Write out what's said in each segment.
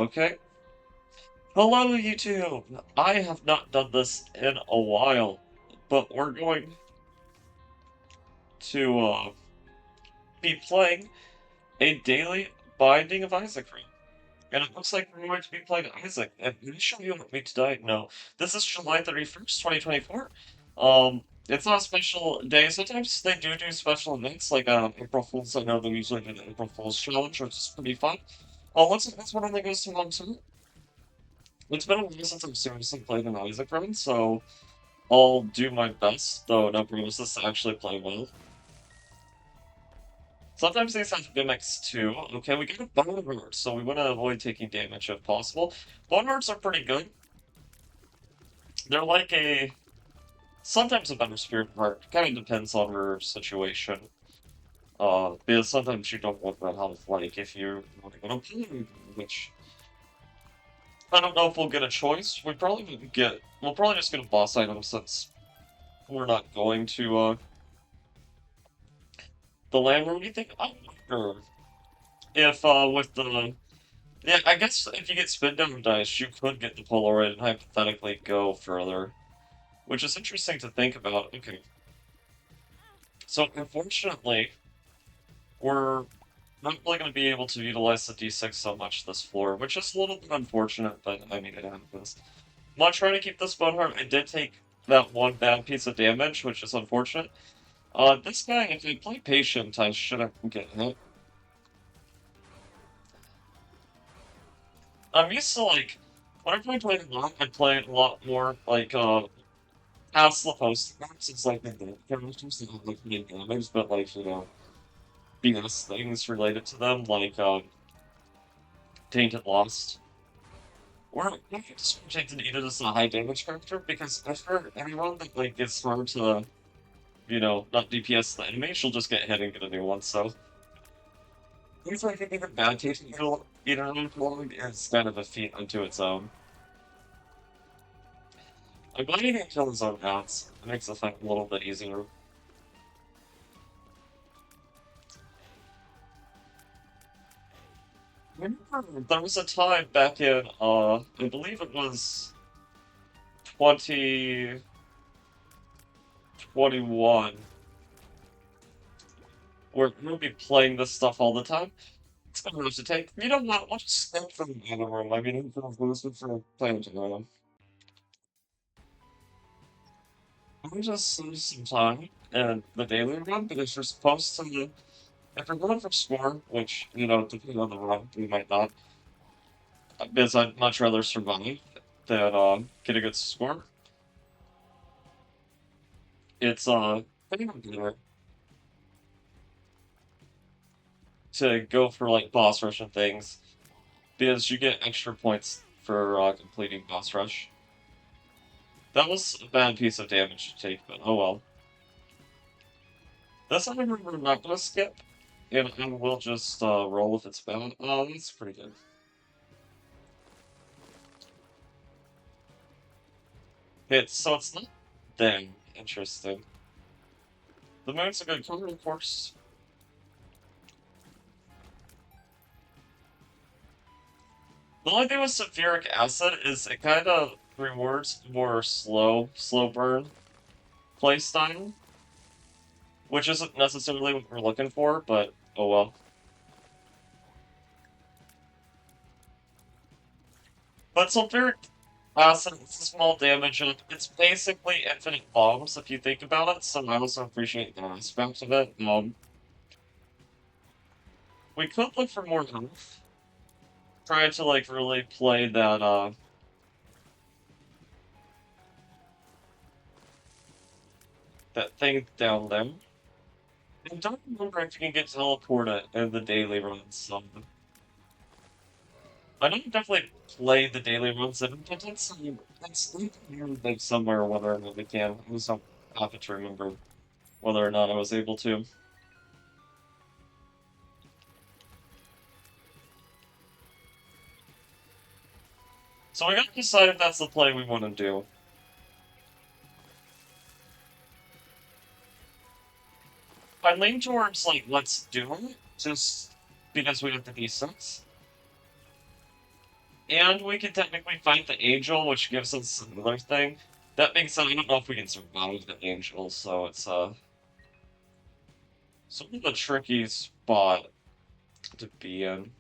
Okay. Hello, YouTube! I have not done this in a while, but we're going to be playing a daily Binding of Isaac run. And it looks like we're going to be playing Isaac. And are you sure you want me to die? No. This is July 31st, 2024. It's not a special day. Sometimes they do special events, like April Fool's. I know they usually do the April Fool's challenge, which is pretty fun. This one only goes to 1 2. It's been a while since I've seriously played an Isaac run, so I'll do my best, though no promises to actually play well. Sometimes these have gimmicks too. Okay, we got a Bone Heart, so we want to avoid taking damage if possible. Bone Hearts are pretty good. They're like sometimes a better Spirit Heart. Kind of depends on your situation. Because sometimes you don't want that health, like if you want to go to Pain, which I don't know if we'll get a choice. We'll probably just get a boss item since we're not going to the land room. You think? I wonder if with the yeah, I guess if you get spin down dice, you could get the Polaroid and hypothetically go further, which is interesting to think about. Okay, so unfortunately, we're not really going to be able to utilize the D6 so much this floor, which is a little bit unfortunate, but I mean it happens. I'm not trying to keep this bone heart. I did take that one bad piece of damage, which is unfortunate. This guy, if I play patient, I shouldn't get hit. I'm used to like whenever I play a lot, I play it a lot more like past the post cards. It's like the characters that have like main damage, but like BS things related to them, like Tainted Lost. Or I could just Tainted Eden as a high damage character because after anyone that like gets hard to not DPS the enemy, she'll just get hit and get a new one. So it's like even bad Tainted Eden is kind of a feat unto its own. I'm glad he didn't kill his own ads. It makes the fight a little bit easier. Remember, there was a time back in, I believe it was 2021, where we'll be playing this stuff all the time. It's gonna have to take. You know what? Let's just skip from the other room. I mean, I'm gonna lose it for playing tomorrow. I'm just save some time in the daily run because you're supposed to. If you're going for score, which, depending on the run, we might not, because I'd much rather survive than get a good score. It's pretty good to go for like boss rush and things because you get extra points for completing boss rush. That was a bad piece of damage to take, but oh well. That's something we're not gonna skip, and we'll just roll if it's bad. Oh, that's pretty good. So it's not that interesting. The moon's a good color, of course. The only thing with sulfuric acid is it kind of rewards more slow burn playstyle, which isn't necessarily what we're looking for, but oh well. But sulfuric acid, it's a small damage, and it's basically infinite bombs if you think about it, so I also appreciate that aspect of it. We could look for more health. Try to, like, really play that thing down there. I don't remember if you can get teleported in the daily runs, so I know you definitely play the daily runs, and it's like somewhere whether or not we can. I just don't happen to remember whether or not I was able to. So we gotta decide if that's the play we want to do. I lean towards, like, let's do it, just because we have the D6. And we can technically fight the angel, which gives us another thing. That being said, I don't know if we can survive the angel, so it's sort of a tricky spot to be in.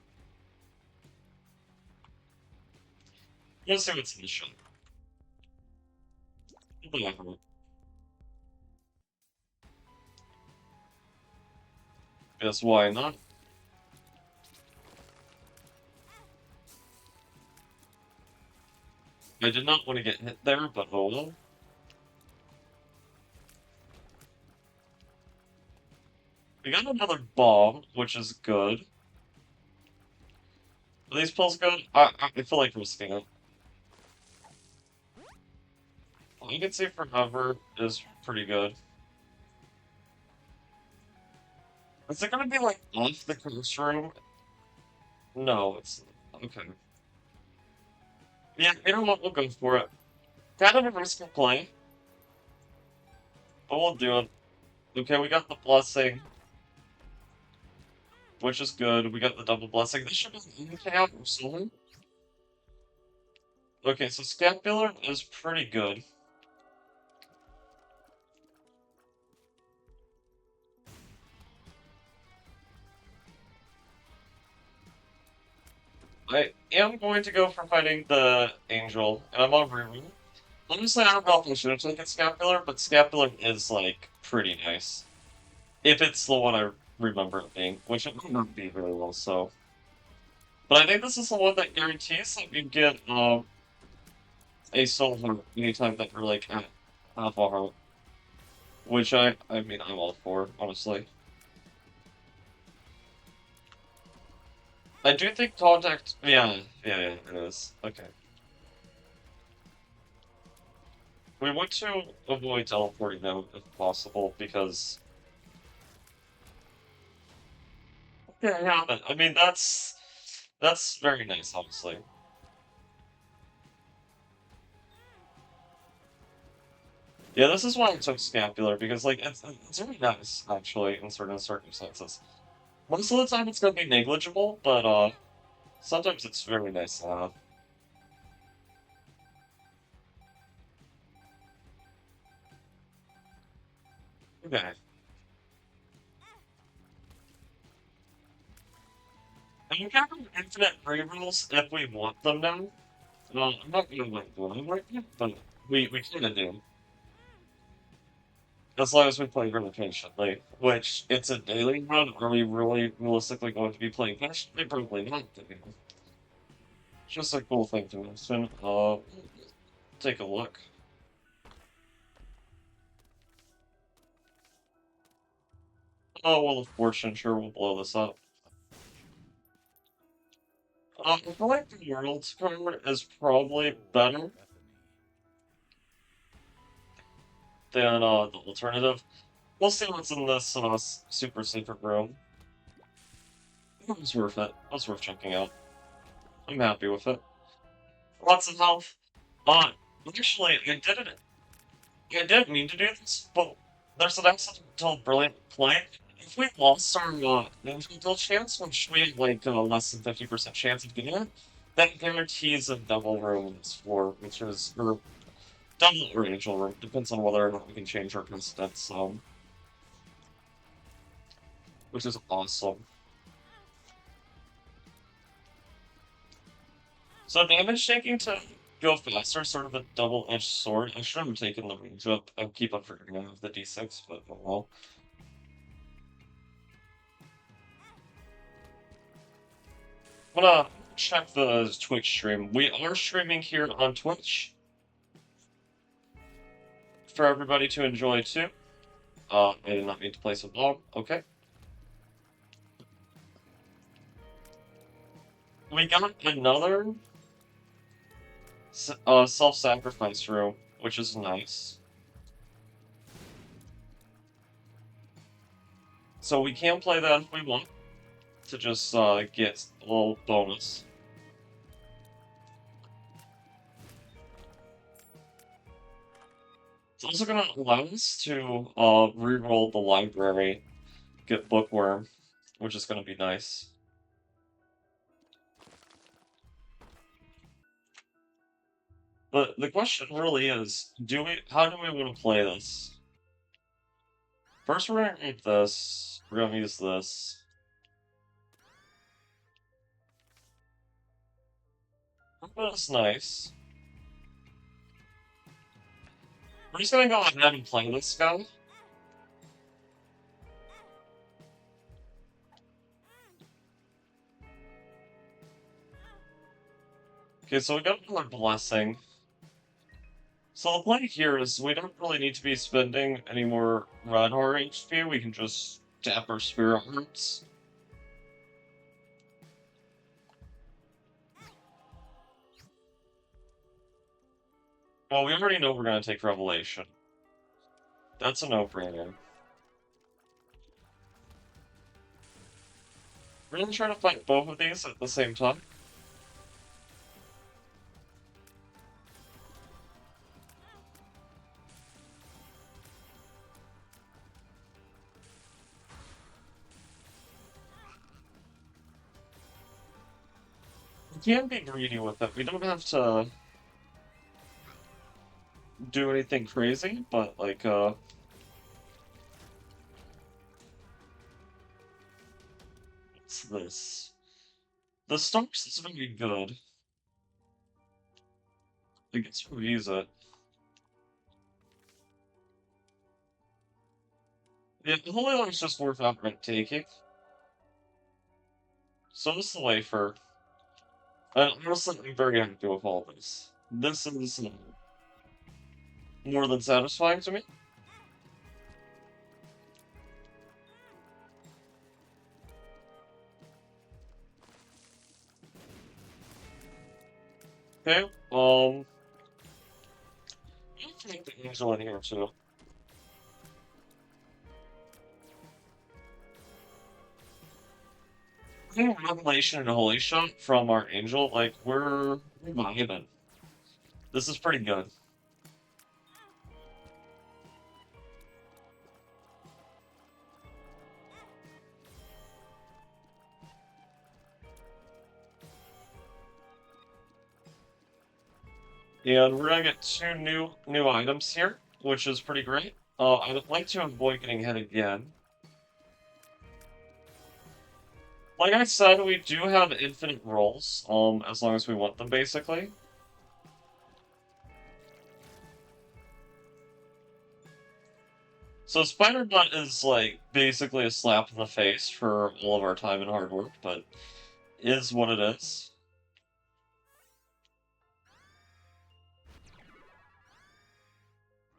Let's see what's in the shop. Guess why not? I did not want to get hit there, but oh well. We got another bomb, which is good. Are these pills good? I feel like risking it. I can see forever is pretty good. Is it gonna be like off the classroom? No, it's okay. Yeah, you know what? We'll go for it. Kind of a risky play, but we'll do it. Okay, we got the blessing, which is good. We got the double blessing. This should be an count or something. Okay, so scapular is pretty good. I am going to go for fighting the angel, and I'm on reroll. Honestly, I don't know if I should have taken scapular, but scapular is like pretty nice. If it's the one I remember it being, which it might not be very well, so. But I think this is the one that guarantees that you get a soul heart anytime that you're like at half a heart. Which I mean, I'm all for, honestly. I do think contact, yeah, it is. Okay. We want to avoid teleporting now if possible, because yeah, I mean that's very nice, honestly. Yeah, this is why I took scapular because like it's really nice actually in certain circumstances. Most of the time it's gonna be negligible, but sometimes it's very nice to have. Okay. And we can have infinite rerolls if we want them now. I'm not gonna like one right now, but we kinda do. As long as we play really patiently, which it's a daily run, are we really realistically going to be playing patiently? Probably not. Just a cool thing to mention. Take a look. Oh, well, of fortune, sure, we'll blow this up. I feel like the World's card is probably better than the alternative. We'll see what's in this super secret room. It was worth it. It was worth checking out. I'm happy with it. Lots of health. Uh, actually, I didn't mean to do this, but there's an accidental brilliant play. If we lost our infield chance, which we have like less than 50% chance of getting it, that guarantees a double room on this floor, which is or double or angel room, depends on whether or not we can change our precedents, which is awesome. So damage taking to go faster, sort of a double-edged sword. I should have taken the range up. I keep on forgetting I have the D6, but oh well. I'm gonna check the Twitch stream. We are streaming here on Twitch for everybody to enjoy too. I did not mean to place a bomb. Okay. We got another self-sacrifice room, which is nice. So we can play that if we want to just get a little bonus. It's also going to allow us to re-roll the library, get Bookworm, which is going to be nice. But the question really is, how do we want to play this? First, we're gonna make this. We're gonna use this. That's nice. We're just gonna go ahead and play this guy. Okay, so we got another blessing. So the play here is we don't really need to be spending any more red heart HP. We can just tap our spirit hearts. Well, we already know we're gonna take Revelation. That's a no-brainer. We're gonna try to fight both of these at the same time. We can be greedy with it. We don't have to do anything crazy, but like, what's this? The Stomps is very good. I guess we'll use it. Yeah, the Holy Light's just worth outright taking. So this is the wafer. And honestly, I'm very happy with all this. This is more than satisfying to me. Okay, let's make the angel in here too. Revelation and Holy Shot from our angel, like, we're vibing. This is pretty good. And we're gonna get two new items here, which is pretty great. I would like to avoid getting hit again. Like I said, we do have infinite rolls, as long as we want them, basically. So Spider Butt is, like, basically a slap in the face for all of our time and hard work, but is what it is.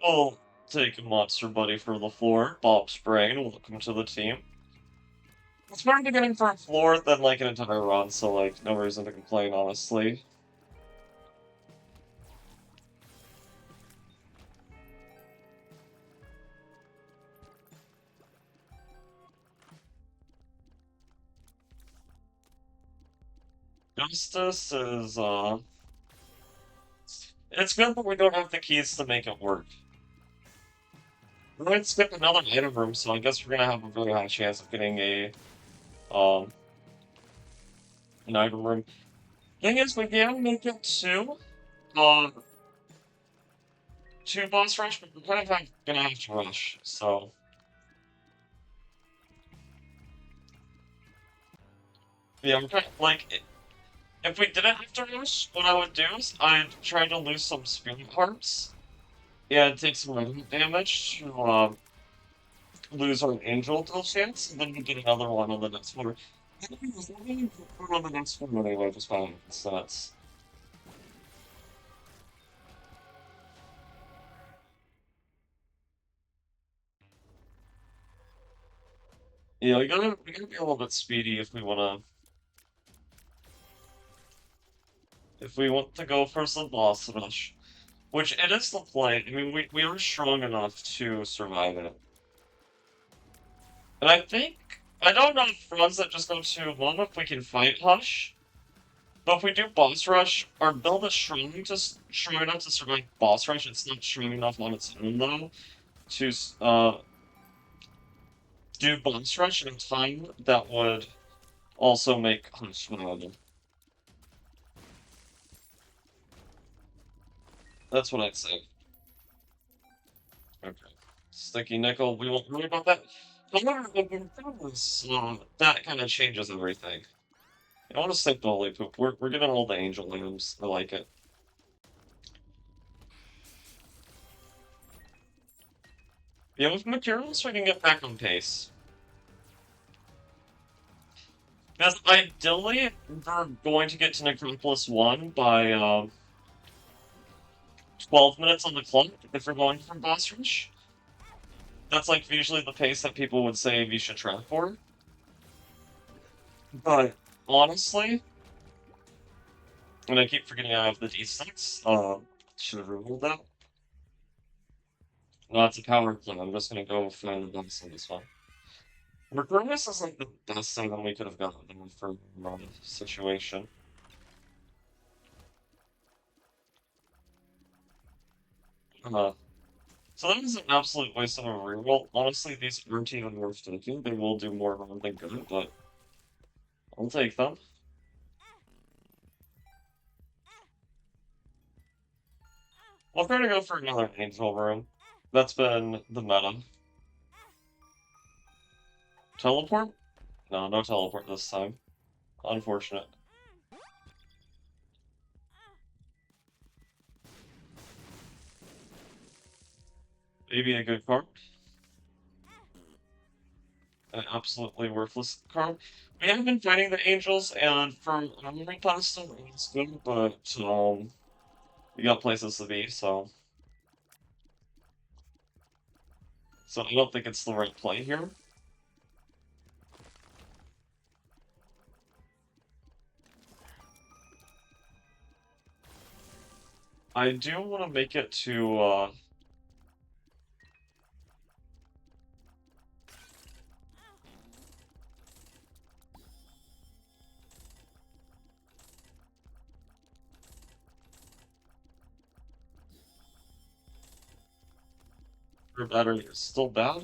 We'll take a Monster Buddy for the floor. Bob's Brain, welcome to the team. It's better to getting for a floor than, like, an entire run, so, like, no reason to complain, honestly. Justice is, it's good, but we don't have the keys to make it work. We're going to skip another item room, so I guess we're gonna have a very high chance of getting um, an item room. Thing is, we can make it uh, two boss rush, but we're kind of gonna have to rush, so. Yeah, we're kind of, like, if we didn't have to rush, what I would do is I'd try to lose some spirit hearts and take some radiant damage to lose our angel till chance, and then we get another one on the next one. On the next one anyway, just fine. So that's yeah, we gotta be a little bit speedy if we want to go for some boss rush. Which it is the play. I mean we are strong enough to survive it. And I don't know if runs that just go to one if we can fight Hush. But if we do boss rush, our build is strong enough to survive boss rush. It's not strong enough on its own though to do boss rush in a time that would also make Hush viable. That's what I'd say. Okay. Sticky nickel, we won't worry about that. However, the problem is, that kind of changes everything. I want to stick the holy poop. We're getting all the angel items. I like it. Yeah, with materials, we can get back on pace. Because ideally, we're going to get to Necropolis 1 by 12 minutes on the clock if we're going for boss rush. That's like usually the pace that people would say you should try for. But honestly, and I keep forgetting I have the D6, should have removed that. No, it's a power play. I'm just gonna go find the boss on this one. Regardless is like the best thing that we could have gotten from the situation. Uh, so that was an absolute waste of a reroll. Honestly, these aren't even worth taking. They will do more harm than good, but I'll take them. We'll try to go for another angel room. That's been the meta. Teleport? No, no teleport this time. Unfortunate. Maybe a good card. An absolutely worthless card. We have been fighting the angels, and from memory pasta, it's good, but we got places to be, so I don't think it's the right play here. I do want to make it to her battery is still bad.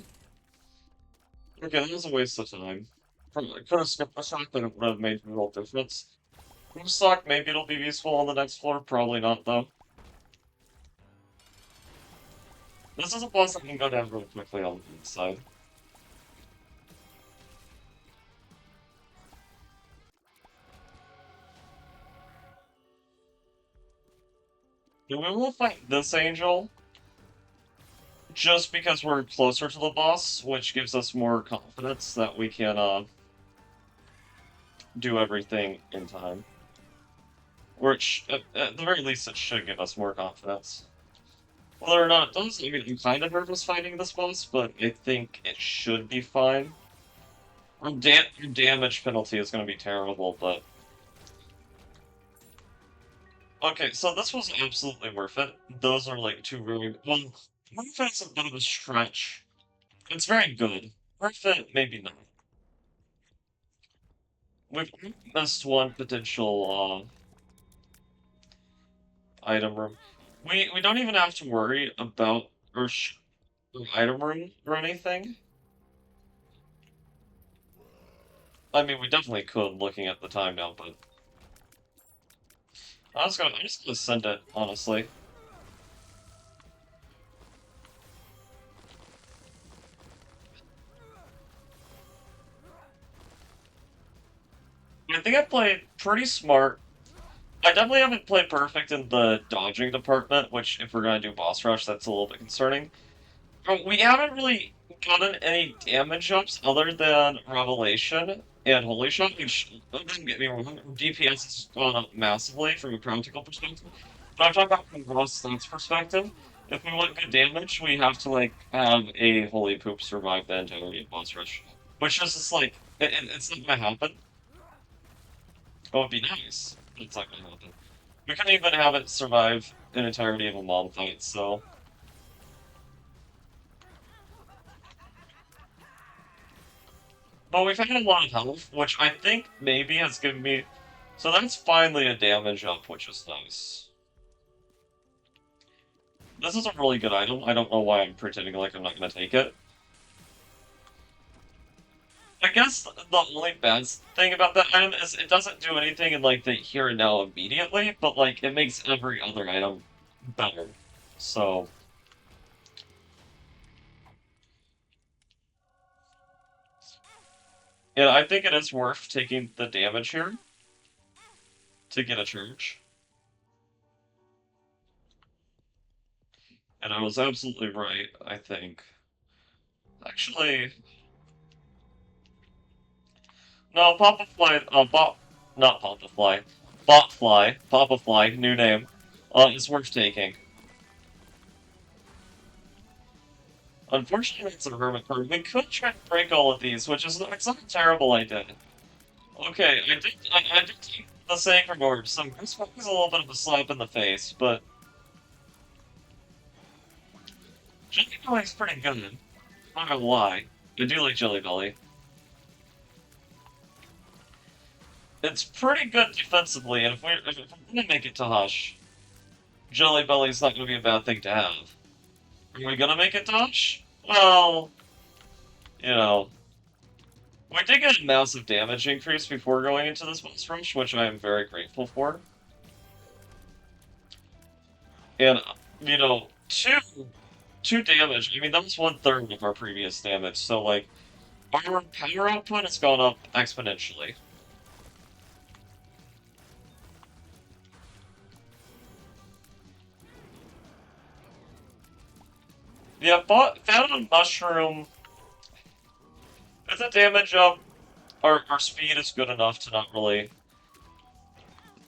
Okay, that was a waste of time. I could have skipped the shot, but it would have made a real difference. Stock, maybe it'll be useful on the next floor, probably not though. This is a boss that can go down really quickly on the inside. Yeah, we will fight this angel just because we're closer to the boss, which gives us more confidence that we can do everything in time. Or at the very least, it should give us more confidence. Whether or not it does, I mean, I'm kind of nervous fighting this boss, but I think it should be fine. Your damage penalty is going to be terrible, but... Okay, so this was absolutely worth it. Those are like two very... Well, worth it's a bit of a stretch. It's very good. Worth it, maybe not. We've missed one potential item room. We don't even have to worry about our item room or anything. I mean, we definitely could, looking at the time now, but I'm just gonna send it, honestly. I think I played pretty smart. I definitely haven't played perfect in the dodging department, which, if we're gonna do boss rush, that's a little bit concerning. We haven't really gotten any damage ups other than Revelation and Holy Shot, which, don't get me wrong, DPS has gone up massively from a practical perspective. But I'm talking about from a gross stats perspective. If we want good damage, we have to, like, have a Holy Poop survive the entirety of boss rush. Which is just, like, it's not gonna happen. Oh, it'd be nice. But it's not gonna happen. We couldn't even have it survive an entirety of a mom fight, so... But we've had a lot of health, which I think maybe has given me... So that's finally a damage up, which is nice. This is a really good item. I don't know why I'm pretending like I'm not going to take it. I guess the only bad thing about that item is it doesn't do anything in, like, the here and now immediately, but, like, it makes every other item better. So, yeah, I think it is worth taking the damage here to get a charge. And I was absolutely right, I think. Actually, no, Papa Fly, not Papa Fly, Botfly, Papa Fly, new name, is worth taking. Unfortunately, it's a hermit card. We could try to break all of these, which is it's not a terrible idea. Okay, I did take the Sacred Orb, so this one is a little bit of a slap in the face, but Jelly Belly's pretty good. Not gonna lie. I do like Jelly Belly. It's pretty good defensively, and if we're gonna make it to Hush, Jelly Belly's not gonna be a bad thing to have. Are we gonna make it to Hush? Well, you know, we did get a massive damage increase before going into this boss rush, which I am very grateful for. And, two damage, I mean, that was 1/3 of our previous damage, so, like, our power output has gone up exponentially. Yeah, but found a mushroom. With the damage up, our speed is good enough to not really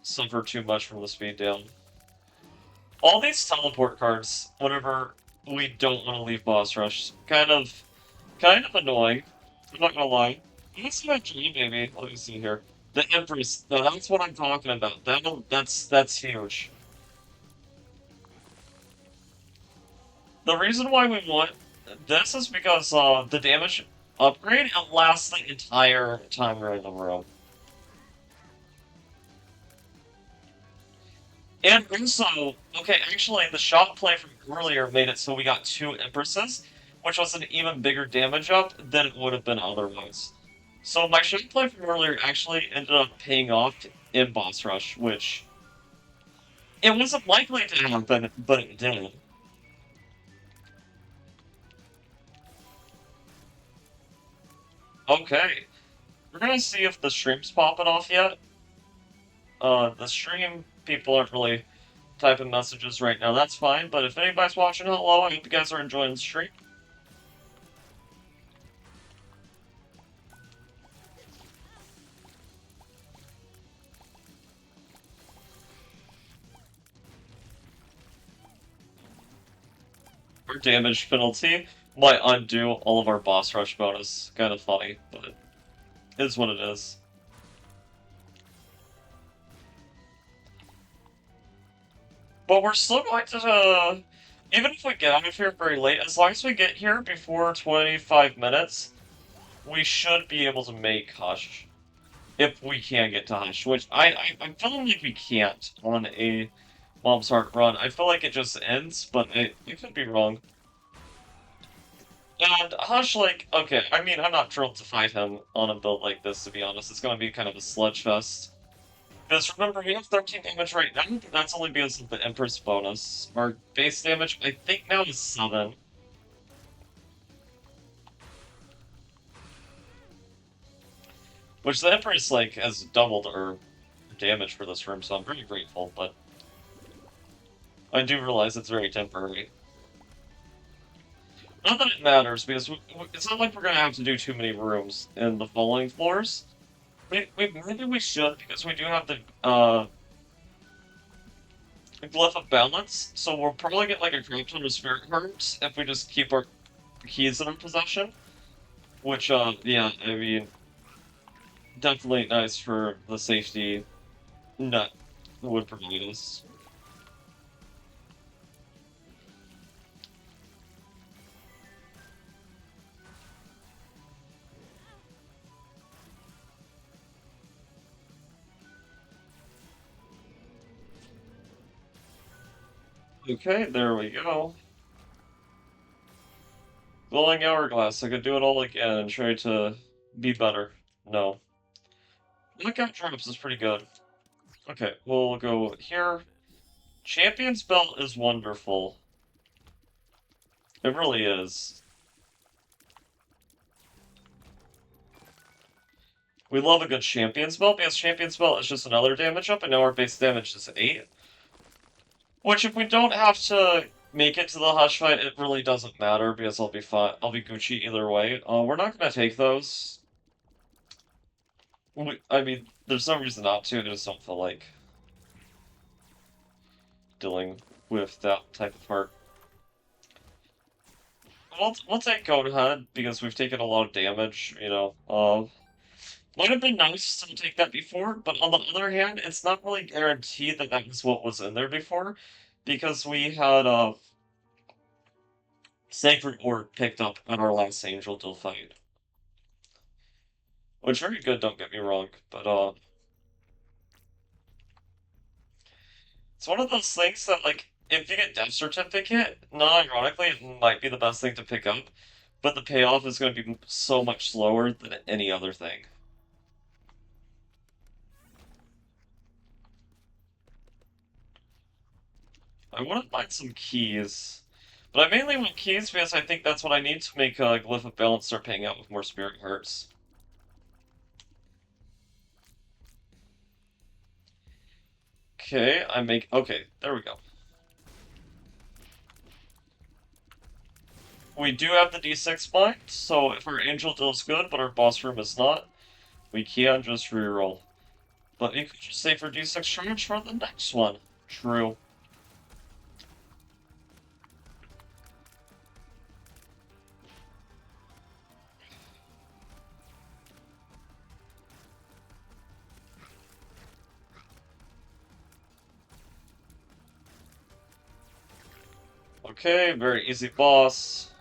suffer too much from the speed down. All these teleport cards, whenever we don't want to leave boss rush, kind of annoying. I'm not gonna lie. That's my dream, baby. Let me see here. The Empress. No, that's what I'm talking about. That's huge. The reason why we want this is because the damage upgrade it lasts the entire time we're in the room. And also, okay, actually, the shot play from earlier made it so we got two Empresses, which was an even bigger damage up than it would have been otherwise. So my shot play from earlier actually ended up paying off in boss rush, which it wasn't likely to happen, but it did. Okay, we're gonna see if the stream's popping off yet. The stream people aren't really typing messages right now. That's fine, but if anybody's watching, hello, I hope you guys are enjoying the stream. Our damage penalty might undo all of our boss rush bonus. Kind of funny, but it is what it is. But we're still going to, even if we get out of here very late, as long as we get here before 25 minutes, we should be able to make Hush. If we can get to Hush, which I'm feeling like we can't on a Mom's Heart run. I feel like it just ends, but I could be wrong. And Hush, like, okay, I mean, I'm not thrilled to fight him on a build like this, to be honest. It's gonna be kind of a sludge fest. Because remember, we have 13 damage right now, but that's only because of the Empress bonus. Our base damage, I think now is 7. Which the Empress, like, has doubled her damage for this room, so I'm very grateful, but I do realize it's very temporary. Not that it matters, because it's not like we're gonna have to do too many rooms in the following floors. Maybe we should, because we do have the, Glyph of Balance, so we'll probably get, like, a crap ton of Spirit Hearts if we just keep our keys in our possession. Which, yeah, I mean, definitely nice for the safety net it would provide us. Okay, there we go. Glowing Hourglass, I could do it all again and try to be better. No. Knockout Drops is pretty good. Okay, we'll go here. Champion's Belt is wonderful. It really is. We love a good champion spell, because champion spell is just another damage up, and now our base damage is 8. Which, if we don't have to make it to the Hush fight, it really doesn't matter, because I'll be fine. I'll be Gucci either way. We're not gonna take those. I mean, there's no reason not to, I just don't feel like dealing with that type of part. We'll take Goathead, because we've taken a lot of damage, you know. Might have been nice to take that before, but on the other hand, it's not really guaranteed that that was what was in there before, because we had Sacred Orb picked up on our last Angel Duel fight. Which very good, don't get me wrong, but it's one of those things that like if you get Death Certificate, not ironically, it might be the best thing to pick up, but the payoff is going to be so much slower than any other thing. I wouldn't mind some keys. But I mainly want keys because I think that's what I need to make Glyph of Balance start paying out with more Spirit Hearts. Okay, okay, there we go. We do have the D6 bind, so if our Angel Deal is good, but our boss room is not, we can just reroll. But you could just say for D6 charge for the next one. True. Okay, very easy boss.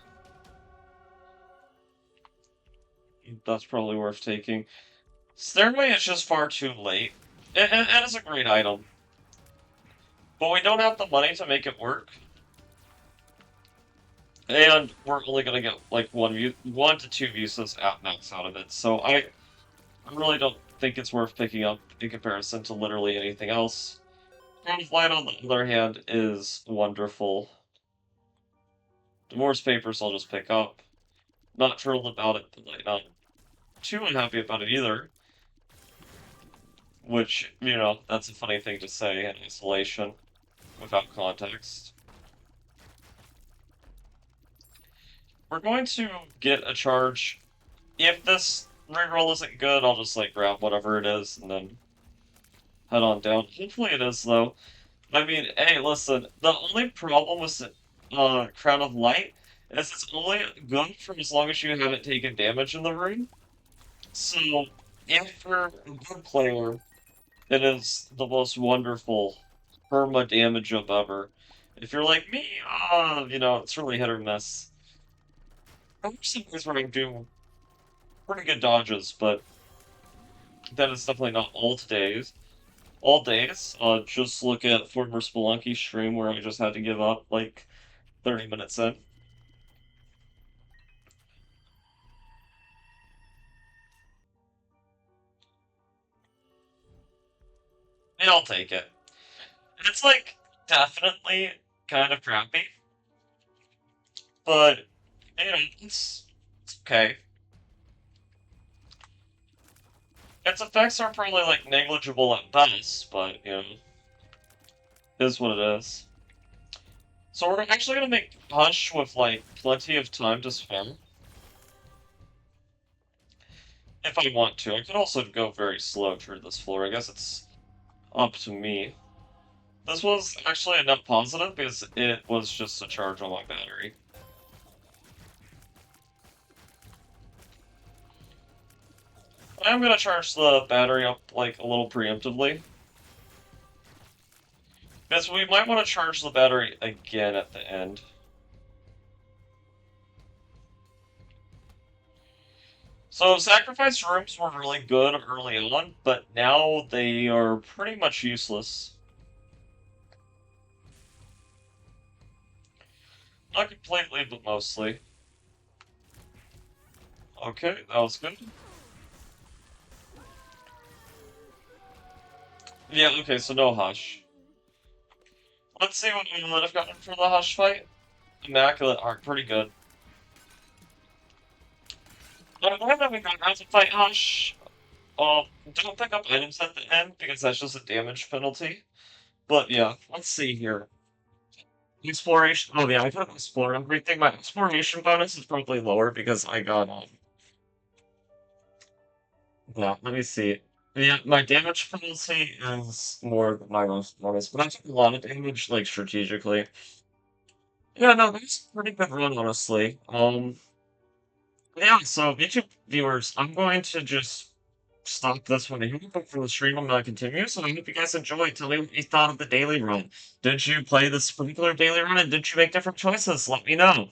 That's probably worth taking. Stairway is just far too late. It is a great item. But we don't have the money to make it work. And we're only gonna get like one to two uses at max out of it. So I really don't think it's worth picking up in comparison to literally anything else. Light, on the other hand, is wonderful. Divorce papers I'll just pick up. Not thrilled about it, but like not too unhappy about it either. Which, you know, that's a funny thing to say in isolation without context. We're going to get a charge. If this reroll isn't good, I'll just like grab whatever it is and then head on down. Hopefully it is though. I mean, hey, listen, the only problem with Crown of Light is it's only good for as long as you haven't taken damage in the room. So, if you're a good player, it is the most wonderful perma damage up ever. If you're like me, you know, it's really hit or miss. There's some things where I do pretty good dodges, but that is definitely not all days. All days. Just look at former Spelunky stream where I just had to give up like 30 minutes in. Yeah, I'll take it. It's like definitely kind of crappy, but you know, it's okay. Its effects are probably like negligible at best, but you know, is what it is. So we're actually gonna make Hush with like plenty of time to spare. If I want to. I could also go very slow through this floor. I guess it's up to me. This was actually a net positive because it was just a charge on my battery. I'm gonna charge the battery up like a little preemptively. Because we might want to charge the battery again at the end. So sacrifice rooms were really good early on, but now they are pretty much useless. Not completely, but mostly. Okay, that was good. Yeah, okay, so no Hush. Let's see what we would have gotten for the Hush fight. Immaculate art, pretty good. I'm glad that we got out to fight Hush. Don't pick up items at the end because that's just a damage penalty. But yeah, let's see here. Exploration. Oh yeah, I could explore everything. My exploration bonus is probably lower because I got yeah, let me see. Yeah, my damage penalty is more than my most bonus, but I took a lot of damage, like, strategically. Yeah, no, that's a pretty good run, honestly. Yeah, so YouTube viewers, I'm going to just stop this one here, but for the stream, I'm going to continue, so I hope you guys enjoyed. Tell me what you thought of the daily run. Did you play the sprinkler daily run, and did you make different choices? Let me know.